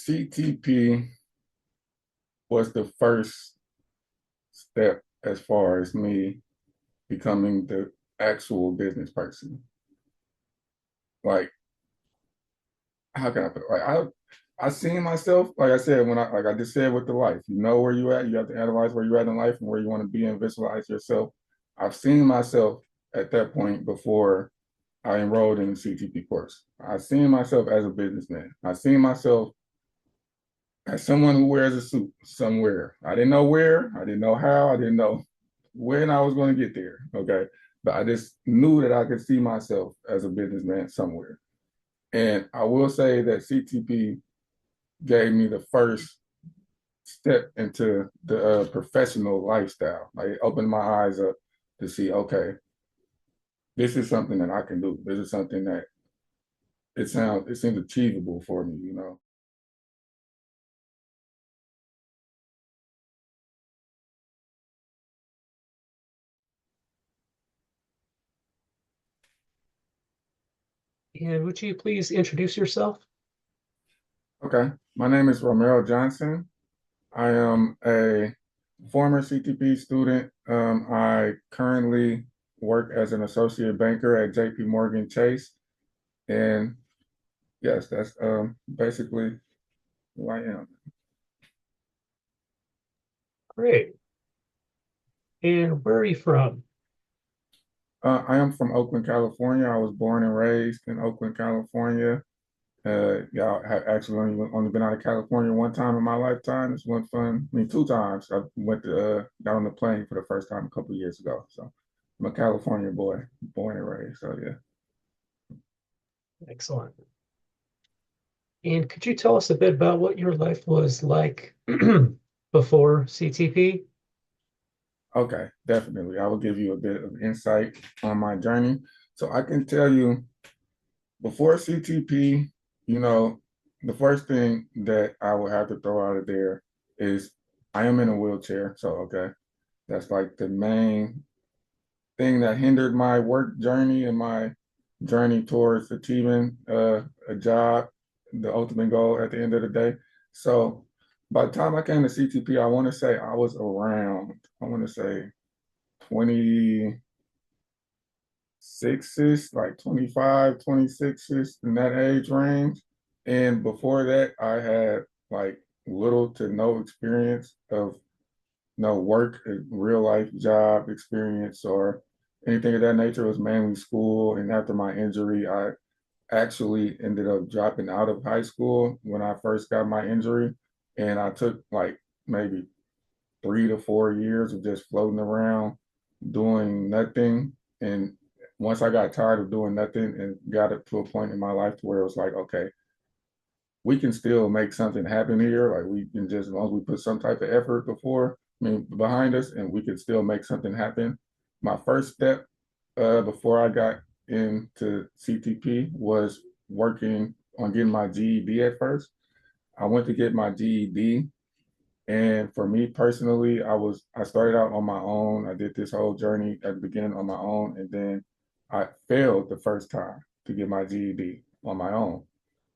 CTP was the first step as far as me becoming the actual business person. Like, how can I put it? Like, I seen myself, like I said, like I just said with the life, you know where you at, you have to analyze where you're at in life and where you want to be and visualize yourself. I've seen myself at that point before I enrolled in the CTP course. I seen myself as a businessman. I seen myself as someone who wears a suit somewhere. I didn't know where, I didn't know how, I didn't know when I was going to get there. Okay. But I just knew that I could see myself as a businessman somewhere. And I will say that CTP gave me the first step into the professional lifestyle. Like it opened my eyes up to see, okay, this is something that I can do. This is something that it seems achievable for me, you know. And would you please introduce yourself? Okay. My name is Romairo Johnson. I am a former CTP student. I currently work as an associate banker at JP Morgan Chase. And yes, that's basically who I am. Great. And where are you from? I am from Oakland, California. I was born and raised in Oakland, California. Yeah, I have actually only been out of California one time in my lifetime. It's one fun. I mean, two times. I went to got on the plane for the first time a couple of years ago. So I'm a California boy, born and raised. So yeah. Excellent. And could you tell us a bit about what your life was like before CTP? Okay, definitely. I will give you a bit of insight on my journey. So I can tell you before CTP, you know, the first thing that I will have to throw out of there is I am in a wheelchair. So, okay, that's like the main thing that hindered my work journey and my journey towards achieving a job, the ultimate goal at the end of the day. So, by the time I came to CTP, I want to say I was around, I want to say 26ish, like 25, 26ish in that age range. And before that, I had like little to no experience of no work, real life job experience or anything of that nature. It was mainly school. And after my injury, I actually ended up dropping out of high school when I first got my injury. And I took like maybe 3 to 4 years of just floating around doing nothing. And once I got tired of doing nothing and got it to a point in my life to where it was like, okay, we can still make something happen here. Like we can just, as long as we put some type of effort behind us, and we can still make something happen. My first step before I got into CTP was working on getting my GED at first. I went to get my GED, and for me personally, I started out on my own. I did this whole journey at the beginning on my own, and then I failed the first time to get my GED on my own.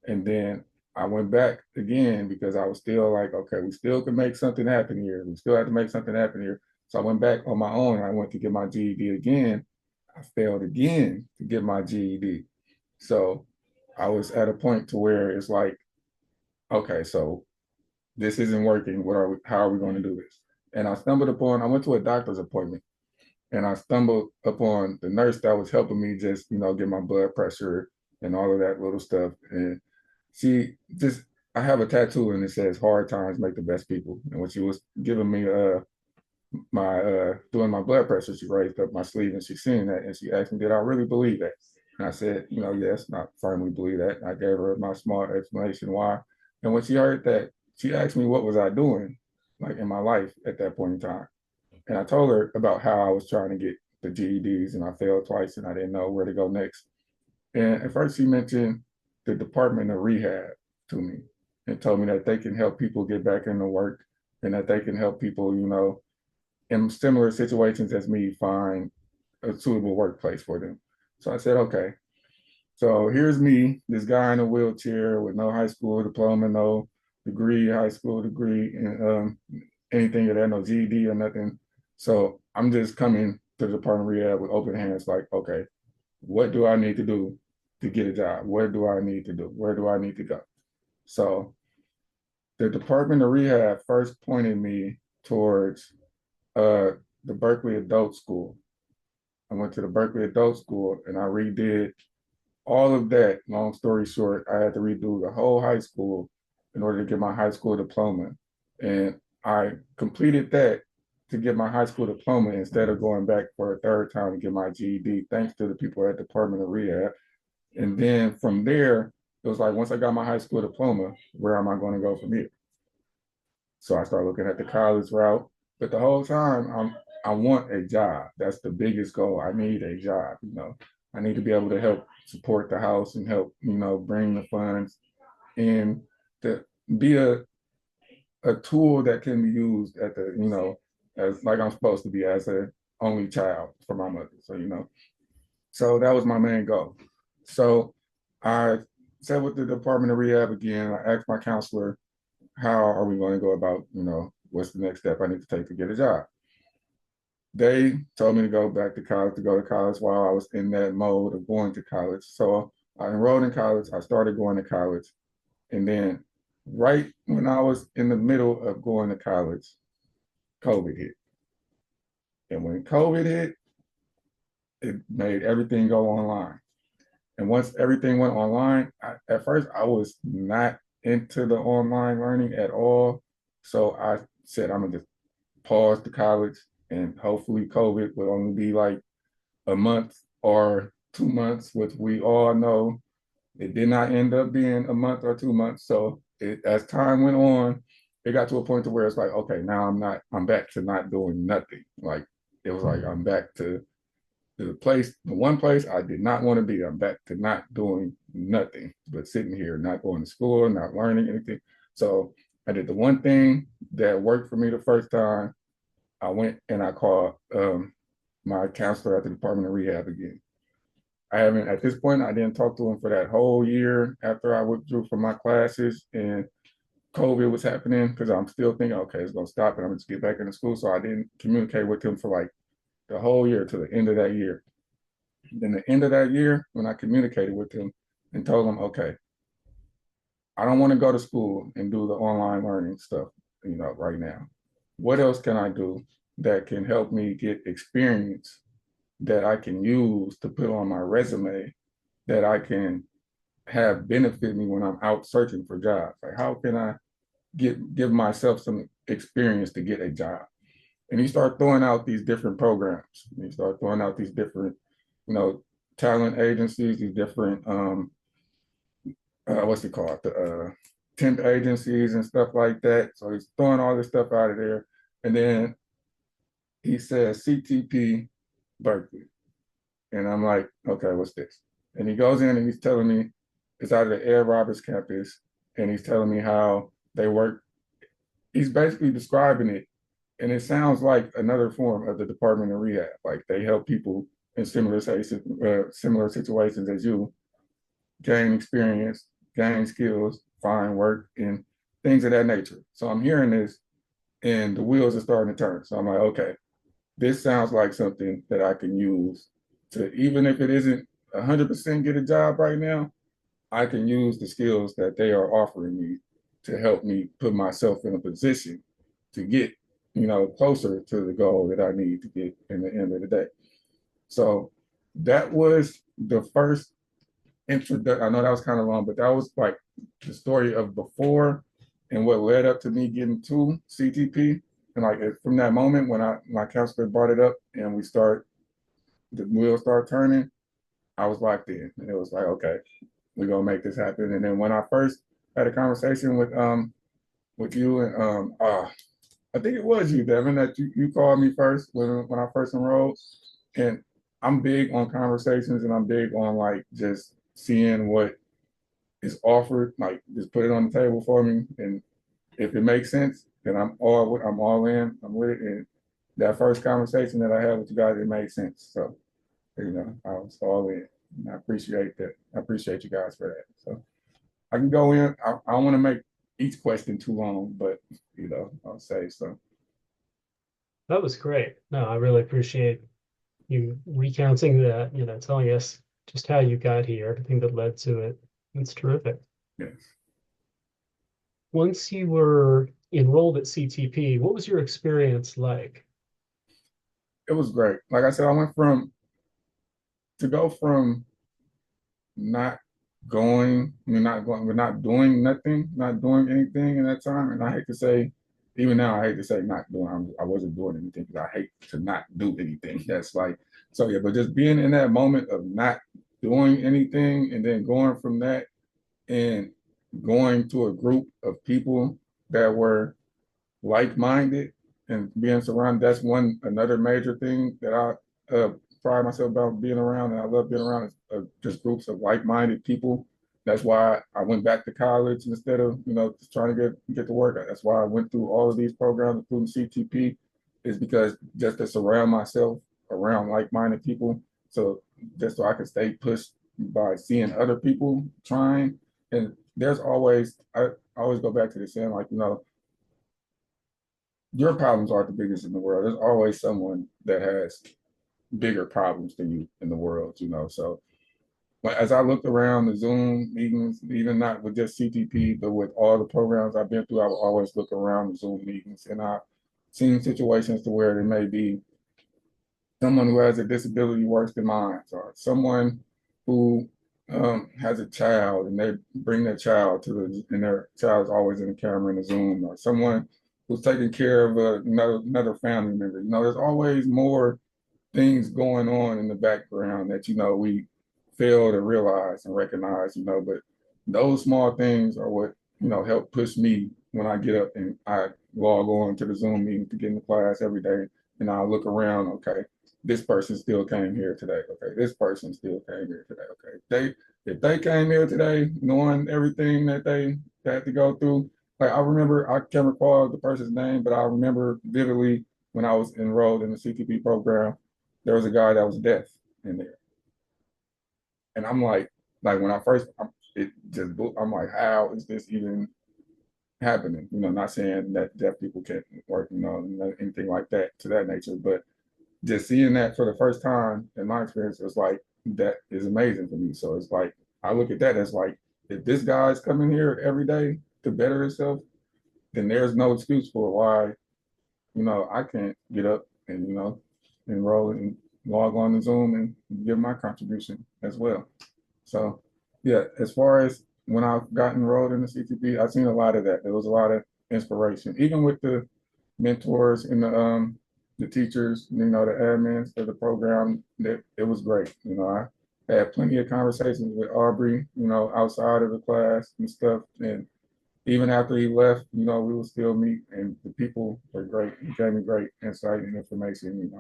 And then I went back again because I was still like, okay, we still can make something happen here. We still have to make something happen here. So I went back on my own and I went to get my GED again. I failed again to get my GED. So I was at a point to where it's like, okay, so this isn't working. How are we going to do this? And I went to a doctor's appointment and I stumbled upon the nurse that was helping me just, get my blood pressure and all of that little stuff. And she just, I have a tattoo and it says hard times make the best people. And when she was giving me my doing my blood pressure, she raised up my sleeve and she seen that and she asked me, did I really believe that? And I said, yes, not firmly believe that. And I gave her my small explanation why. And when she heard that, she asked me what was I doing like in my life at that point in time. And I told her about how I was trying to get the GEDs and I failed twice and I didn't know where to go next. And at first she mentioned the Department of Rehab to me and told me that they can help people get back into work and that they can help people, in similar situations as me find a suitable workplace for them. So I said, okay. So here's me, this guy in a wheelchair with no high school diploma, no degree, high school degree, and anything of that, no GED or nothing. So I'm just coming to the Department of Rehab with open hands, like, okay, what do I need to do to get a job? What do I need to do? Where do I need to go? So the Department of Rehab first pointed me towards uh, the Berkeley Adult School. I went to the Berkeley Adult School and I redid all of that. Long story short, I had to redo the whole high school in order to get my high school diploma. And I completed that to get my high school diploma instead of going back for a third time to get my GED, thanks to the people at Department of Rehab. And then from there, it was like, once I got my high school diploma, where am I going to go from here? So I started looking at the college route. But the whole time, I want a job. That's the biggest goal. I need a job. I need to be able to help support the house and help, bring the funds and to be a tool that can be used at the, as like I'm supposed to be as a only child for my mother. So that was my main goal. So I sat with the Department of Rehab again. I asked my counselor, how are we going to go about, what's the next step I need to take to get a job? They told me to go back to college, to go to college while I was in that mode of going to college. So I enrolled in college. I started going to college. And then right when I was in the middle of going to college, COVID hit. And when COVID hit, it made everything go online. And once everything went online, at first I was not into the online learning at all. So I said, I'm gonna just pause the college and hopefully COVID will only be like a month or 2 months, which we all know it did not end up being a month or 2 months. So as time went on, it got to a point to where it's like, okay, now I'm back to not doing nothing. Like it was like I'm back to the one place I did not want to be. I'm back to not doing nothing, but sitting here, not going to school, not learning anything. So I did the one thing that worked for me the first time. I went and I called my counselor at the Department of Rehab again. I haven't, at this point, I didn't talk to him for that whole year after I withdrew from my classes and COVID was happening because I'm still thinking, okay, it's going to stop and I'm going to get back into school. So I didn't communicate with him for like the whole year to the end of that year. Then the end of that year, when I communicated with him and told him, okay, I don't want to go to school and do the online learning stuff, right now. What else can I do that can help me get experience that I can use to put on my resume that I can have benefit me when I'm out searching for jobs? Like how can I give myself some experience to get a job? And you start throwing out these different programs. You start throwing out these different, you know, talent agencies, these different what's it called? The temp agencies and stuff like that. So he's throwing all this stuff out of there. And then he says CTP Berkeley. And I'm like, okay, what's this? And he goes in and he's telling me it's out of the Ed Roberts campus. And he's telling me how they work. He's basically describing it. And it sounds like another form of the Department of Rehab. Like they help people in similar situations as you gain experience, gain skills, find work, and things of that nature. So I'm hearing this and the wheels are starting to turn. So I'm like, okay, this sounds like something that I can use to, even if it isn't 100% get a job right now, I can use the skills that they are offering me to help me put myself in a position to get, closer to the goal that I need to get in the end of the day. So that was the first introduction. I know that was kind of long, but that was like the story of before and what led up to me getting to CTP. And like from that moment when my counselor brought it up and the wheels start turning, I was locked in. And it was like, okay, we're gonna make this happen. And then when I first had a conversation with you and I think it was you, Devin, that you called me first when I first enrolled. And I'm big on conversations and I'm big on like just seeing what is offered, like just put it on the table for me. And if it makes sense, then I'm all in, I'm with it. And that first conversation that I had with you guys, it made sense. So, I was all in. And I appreciate that. I appreciate you guys for that. So I can go in. I want to make each question too long, but I'll say so. That was great. No, I really appreciate you recounting that, telling us just how you got here, everything that led to it. It's terrific. Yes, Once you were enrolled at CTP, what was your experience like? it was great. Like I said, I went from to go from not going, I mean, not going, we're not doing nothing, not doing anything in that time. And I hate to say, even now, I hate to say not doing, I wasn't doing anything because I hate to not do anything. That's like, so yeah, but just being in that moment of not doing anything and then going from that and going to a group of people that were like-minded and being surrounded. That's another major thing that I pride myself about being around, and I love being around just groups of like-minded people. That's why I went back to college instead of just trying to get to work. That's why I went through all of these programs, including CTP, is because just to surround myself around like-minded people, so just so I could stay pushed by seeing other people trying. And there's always I always go back to the saying like your problems aren't the biggest in the world. There's always someone that has bigger problems than you in the world. So but as I looked around the Zoom meetings, even not with just CTP, but with all the programs I've been through, I would always look around the Zoom meetings and I've seen situations to where there may be someone who has a disability worse than mine, or someone who has a child and they bring their child and their child's always in the camera in the Zoom, or someone who's taking care of another family member. There's always more things going on in the background that we fail to realize and recognize. But those small things are what help push me when I get up and I log on to the Zoom meeting to get into class every day, and I look around. Okay, this person still came here today. Okay, this person still came here today. Okay, if they came here today knowing everything that they had to go through. Like I remember, I can't recall the person's name, but I remember vividly when I was enrolled in the CTP program, there was a guy that was deaf in there. And I'm like when I first, it just, I'm like, how is this even happening? Not saying that deaf people can't work, anything like that to that nature, but just seeing that for the first time in my experience, it's like, that is amazing for me. So it's like, I look at that as like, if this guy's coming here every day to better himself, then there's no excuse for why I can't get up and, enroll and log on to Zoom and give my contribution as well. So, yeah, as far as when I got enrolled in the CTP, I've seen a lot of that. There was a lot of inspiration, even with the mentors and the teachers, the admins of the program. That it was great. I had plenty of conversations with Aubrey, outside of the class and stuff, and even after he left, we would still meet, and the people were great. He gave me great insight and information.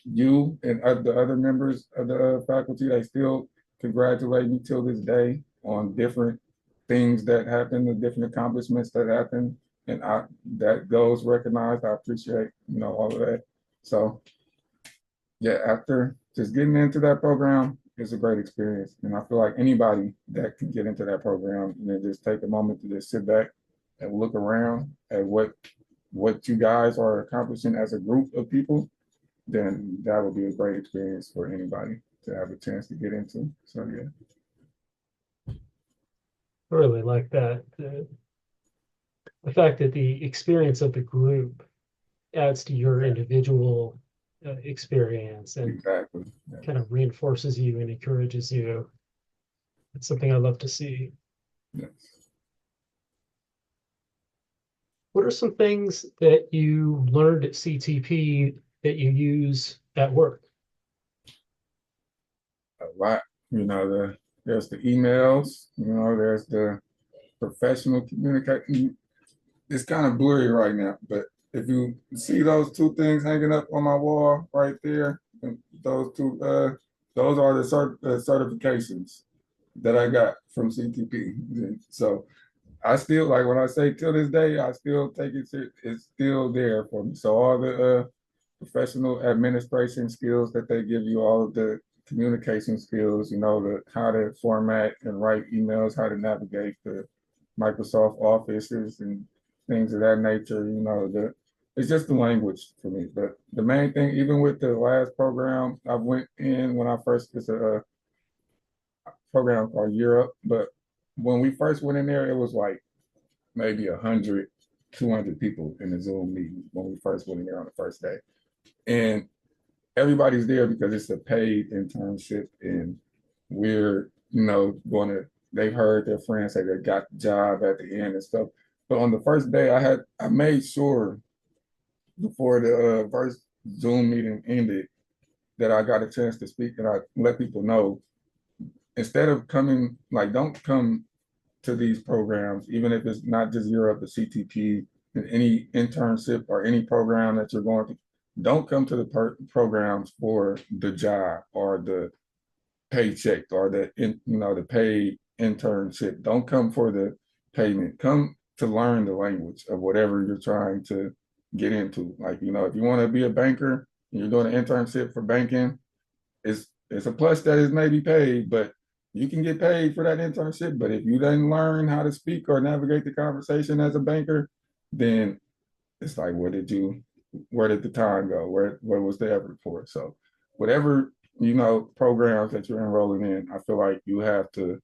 You and the other members of the faculty, they still congratulate me till this day on different things that happened, the different accomplishments that happened, and that goes recognized. I appreciate all of that. So yeah, after just getting into that program is a great experience. And I feel like anybody that can get into that program and then just take a moment to just sit back and look around at what you guys are accomplishing as a group of people, then that would be a great experience for anybody to have a chance to get into. So yeah. I really like that. The fact that the experience of the group adds to your individual experience and Exactly. kind of reinforces you and encourages you. It's something I love to see. Yeah. What are some things that you learned at CTP that you use at work? A lot. There's the emails, there's the professional communication. It's kind of blurry right now, but if you see those two things hanging up on my wall right there, those two, those are the certifications that I got from CTP. So I still, like when I say till this day, I still take it. It's still there for me. So all the professional administration skills that they give you, all of the communication skills, the how to format and write emails, how to navigate the Microsoft Offices and things of that nature. It's just the language for me. But the main thing, even with the last program I went in when I first, it's a program called Europe. But when we first went in there, it was like maybe 100, 200 people in the Zoom meeting when we first went in there on the first day. And everybody's there because it's a paid internship, and we're, going to, they've heard their friends say they got the job at the end and stuff. But on the first day, I made sure before the first Zoom meeting ended that I got a chance to speak, and I let people know, instead of coming, like, don't come to these programs, even if it's not just Europe, the CTP, and any internship or any program that you're going to, don't come to the programs for the job or the paycheck or the paid internship. Don't come for the payment. Come to learn the language of whatever you're trying to get into. Like, if you want to be a banker and you're doing an internship for banking, it's a plus that is maybe paid, but you can get paid for that internship. But if you didn't learn how to speak or navigate the conversation as a banker, then it's like, where did the time go? Where was the effort for? So whatever, programs that you're enrolling in, I feel like you have to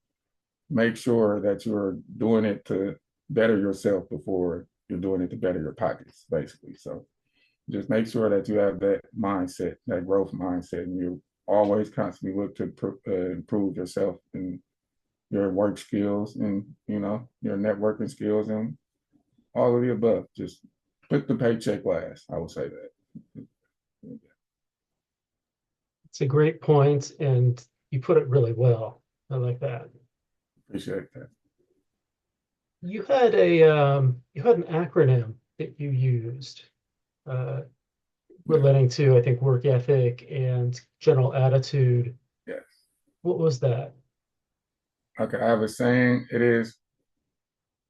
make sure that you're doing it to better yourself before you're doing it to better your pockets, basically. So just make sure that you have that mindset, that growth mindset, and you always constantly look to improve yourself and your work skills and, your networking skills and all of the above. Just put the paycheck last. I would say that. It's a great point, and you put it really well. I like that. Appreciate that. You had an acronym that you used relating to, I think, work ethic and general attitude. Yes. What was that? Okay. I have a saying. It is,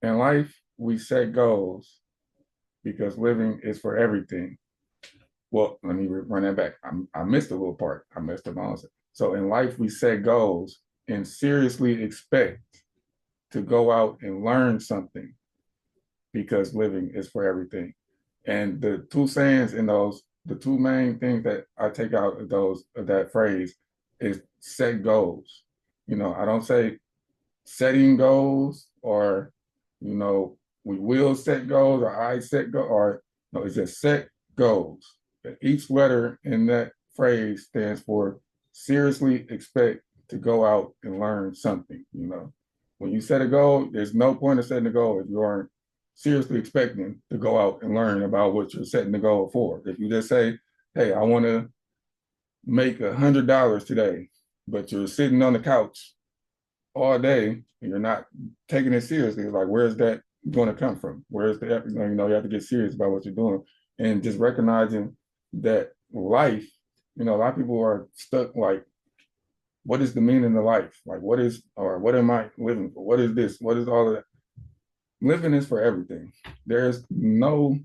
in life, we set goals because living is for everything. Well, let me run that back. I missed a little part. I missed the answer. So in life, we set goals and seriously expect to go out and learn something because living is for everything. And the two sayings in those, the two main things that I take out of that phrase is set goals. I don't say setting goals or, we will set goals or I set goals, or no, it's just set goals. Each letter in that phrase stands for seriously expect to go out and learn something. When you set a goal, there's no point of setting a goal if you aren't seriously expecting to go out and learn about what you're setting the goal for. If you just say, hey, I want to make $100 today, but you're sitting on the couch all day and you're not taking it seriously, it's like, where's that going to come from? Where's the effort? You have to get serious about what you're doing, and just recognizing that life, a lot of people are stuck like, what is the meaning of life? Like, what am I living for? What is this? What is all of that? Living is for everything. There's no,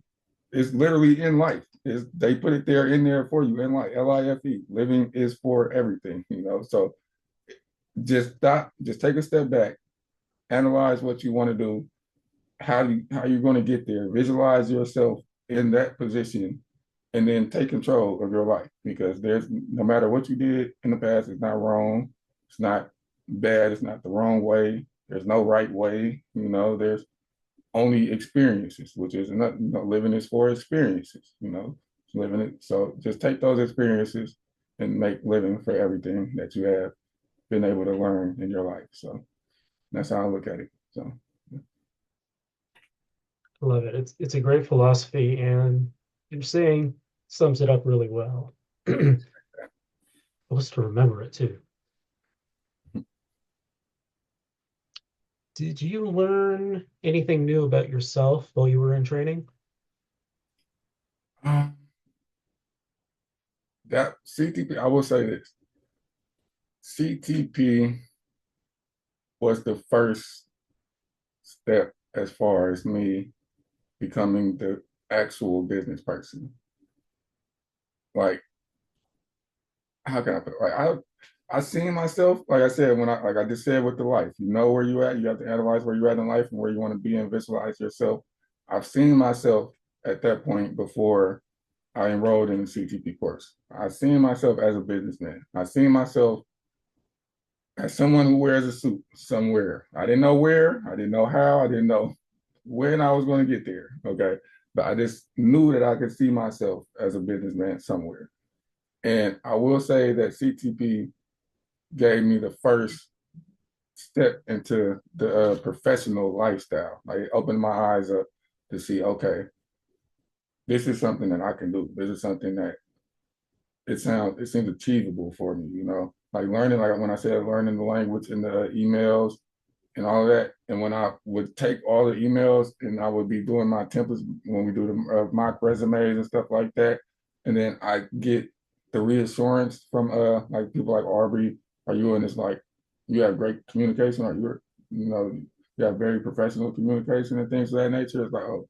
it's literally in life. They put it there in there for you in life, LIFE. Living is for everything, So just stop, just take a step back, analyze what you want to do, how you're going to get there, visualize yourself in that position, and then take control of your life, because there's, no matter what you did in the past, it's not wrong, it's not bad, it's not the wrong way, there's no right way. There's only experiences, which is not, living is for experiences. Living it. So just take those experiences and make living for everything that you have been able to learn in your life. So that's how I look at it. So I love it. It's a great philosophy, and you're saying sums it up really well. Supposed to remember it too. Did you learn anything new about yourself while you were in training? um, that CTP, I will say this: CTP was the first step as far as me becoming the actual business person. Like, how can I put it? Like, I seen myself, like I said, when like I just said with the life, you know where you at, you have to analyze where you're at in life and where you want to be and visualize yourself. I've seen myself at that point before I enrolled in the CTP course. I seen myself as a businessman. I seen myself as someone who wears a suit somewhere. I didn't know where, I didn't know how, I didn't know when I was going to get there. Okay. But I just knew that I could see myself as a businessman somewhere. And I will say that CTP gave me the first step into the professional lifestyle. Like it opened my eyes up to see, okay, this is something that I can do. This is something that it seems achievable for me, you know. Like learning, like when I said learning the language in the emails and all of that. And when I would take all the emails and I would be doing my templates when we do the mock resumes and stuff like that. And then I get the reassurance from like people like Aubrey, are you in this like you have great communication or you're you know you have very professional communication and things of that nature. It's like, oh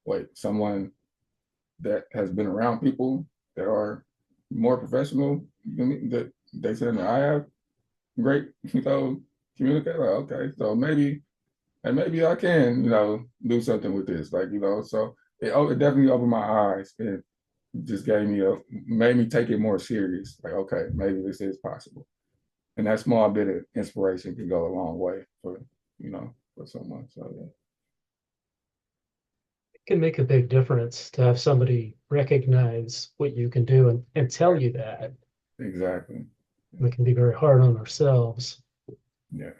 wait, someone that has been around people that are more professional than me, that they said that I have great, communicate. Like, okay, so maybe I can, do something with this. Like, so it definitely opened my eyes and just made me take it more serious. Like, okay, maybe this is possible. And that small bit of inspiration can go a long way for someone. So yeah. It can make a big difference to have somebody recognize what you can do and tell you that. Exactly. We can be very hard on ourselves. Yes.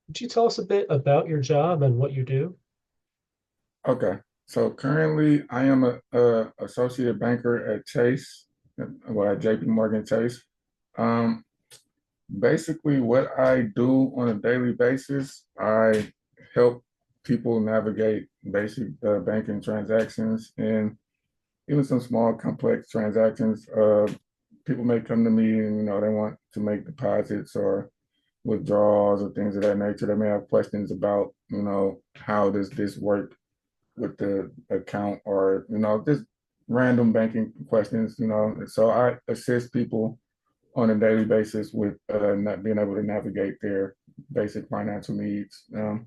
Could you tell us a bit about your job and what you do? Okay. So currently I am a associate banker at Chase, well, at JP Morgan Chase. Um, Basically, what I do on a daily basis, I help people navigate basic banking transactions and even some small complex transactions. People may come to me and they want to make deposits or withdrawals or things of that nature. They may have questions about how does this work with the account or just random banking questions. So I assist people on a daily basis with not being able to navigate their basic financial needs, and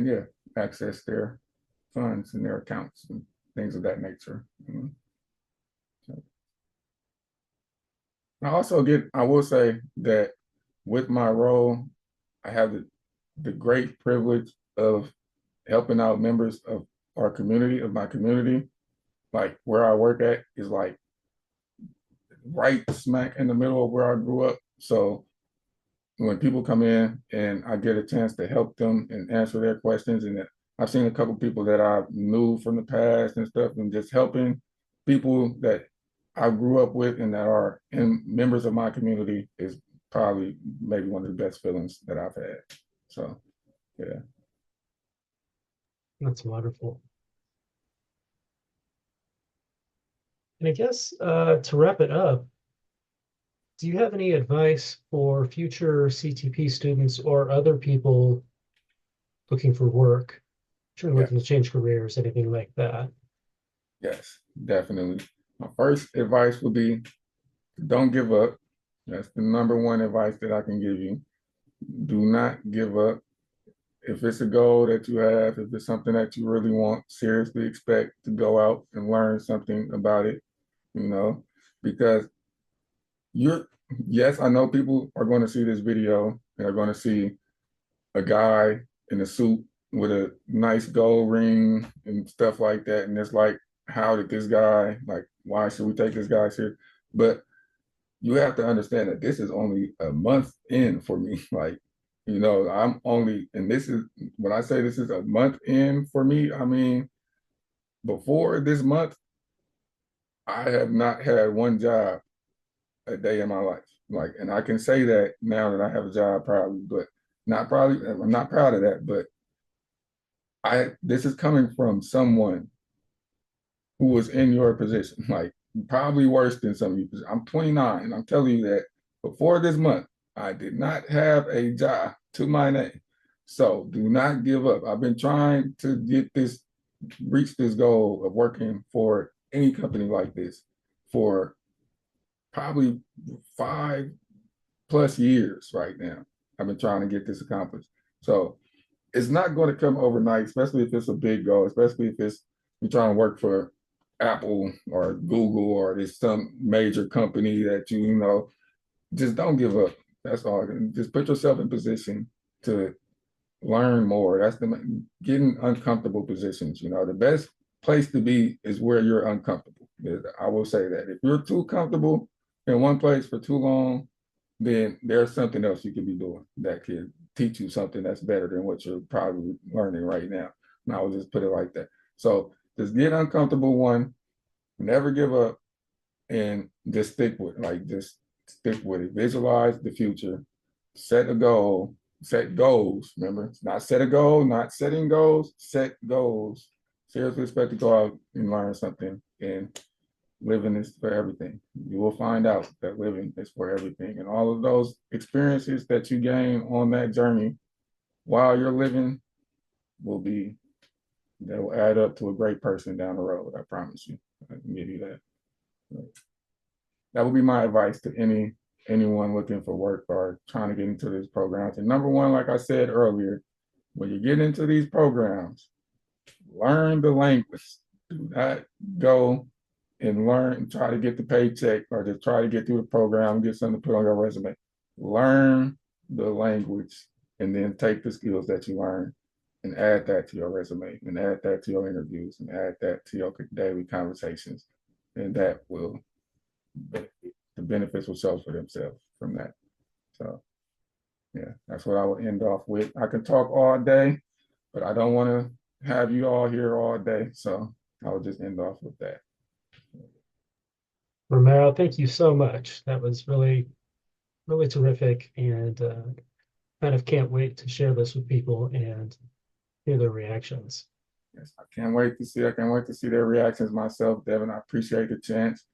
yeah, access their funds and their accounts and things of that nature. So I will say that with my role, I have the great privilege of helping out members of of my community. Like where I work at is like right smack in the middle of where I grew up. So when people come in and I get a chance to help them and answer their questions, and I've seen a couple people that I knew from the past and stuff, and just helping people that I grew up with and that are members of my community is probably maybe one of the best feelings that I've had. So yeah. That's wonderful. And I guess to wrap it up, do you have any advice for future CTP students or other people looking for work, sure looking to Yes, change careers, anything like that? yes, definitely. My first advice would be don't give up. That's the number one advice that I can give you. Do not give up. If it's a goal that you have, if it's something that you really want, seriously expect to go out and learn something about it, you know, because you're, yes, I know people are going to see this video and are going to see a guy in a suit with a nice gold ring and stuff like that. And it's like, how did this guy, like, why should we take this guy here? But you have to understand that this is only a month in for me. Like, I'm only, and this is when I say this is a month in for me, I mean, before this month, I have not had one job a day in my life. Like, and I can say that now that I have a job proudly, but not probably, I'm not proud of that, but this is coming from someone who was in your position, like probably worse than some of you. I'm 29, and I'm telling you that before this month, I did not have a job to my name. So do not give up. I've been trying to reach this goal of working for any company like this for probably 5+ years right now. I've been trying to get this accomplished. So it's not going to come overnight, especially if it's a big goal, especially if it's you're trying to work for Apple or Google or there's some major company that you know. Just don't give up. That's all. Just put yourself in position to learn more. That's the getting uncomfortable positions. You know, the best place to be is where you're uncomfortable. I will say that if you're too comfortable in one place for too long, then there's something else you could be doing that could teach you something that's better than what you're probably learning right now. And I will just put it like that. So just get uncomfortable one, never give up, and just stick with it. Like just stick with it. Visualize the future, set a goal, set goals. Remember, it's not set a goal, not setting goals, set goals. Seriously expect to go out and learn something. And living is for everything. You will find out that living is for everything. And all of those experiences that you gain on that journey while you're living will be, that will add up to a great person down the road. I promise you. I can give you that. That would be my advice to anyone looking for work or trying to get into these programs. And number one, like I said earlier, when you get into these programs, learn the language. Do not go and learn, try to get the paycheck or just try to get through the program, get something to put on your resume. Learn the language and then take the skills that you learn and add that to your resume and add that to your interviews and add that to your daily conversations. And that will, the benefits will show for themselves from that. So yeah, that's what I will end off with. I can talk all day, but I don't want to have you all here all day. So I will just end off with that. Romero, thank you so much. That was really, really terrific, and kind of can't wait to share this with people and hear their reactions. Yes, I can't wait to see. I can't wait to see their reactions myself, Devin. I appreciate the chance,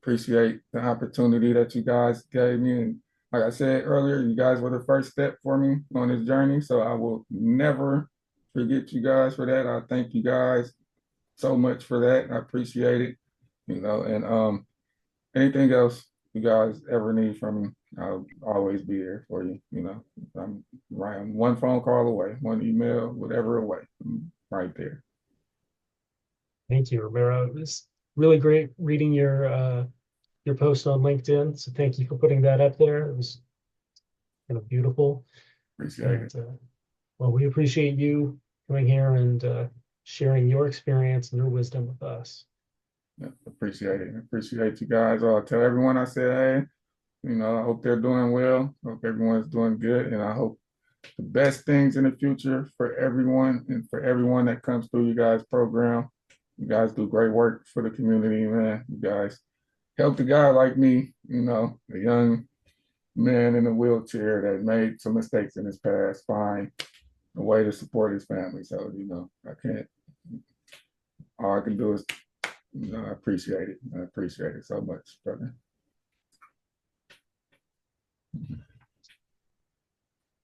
appreciate the opportunity that you guys gave me. And like I said earlier, you guys were the first step for me on this journey. So I will never forget you guys for that. I thank you guys so much for that. I appreciate it. You know, and anything else you guys ever need from me, I'll always be there for you. You know, I'm right. I'm one phone call away, one email, whatever away. I'm right there. Thank you, Romero. It was really great reading your post on LinkedIn. So thank you for putting that up there. It was kind of beautiful. Appreciate And it. well, we appreciate you coming here and sharing your experience and your wisdom with us. Yeah, appreciate it. Appreciate you guys. I'll tell everyone I said, hey, you know, I hope they're doing well. Hope everyone's doing good. And I hope the best things in the future for everyone and for everyone that comes through you guys' program. You guys do great work for the community, man. You guys helped a guy like me, you know, a young man in a wheelchair that made some mistakes in his past, find a way to support his family. So, you know, I can't, all I can do is, you know, I appreciate it. I appreciate it so much, brother.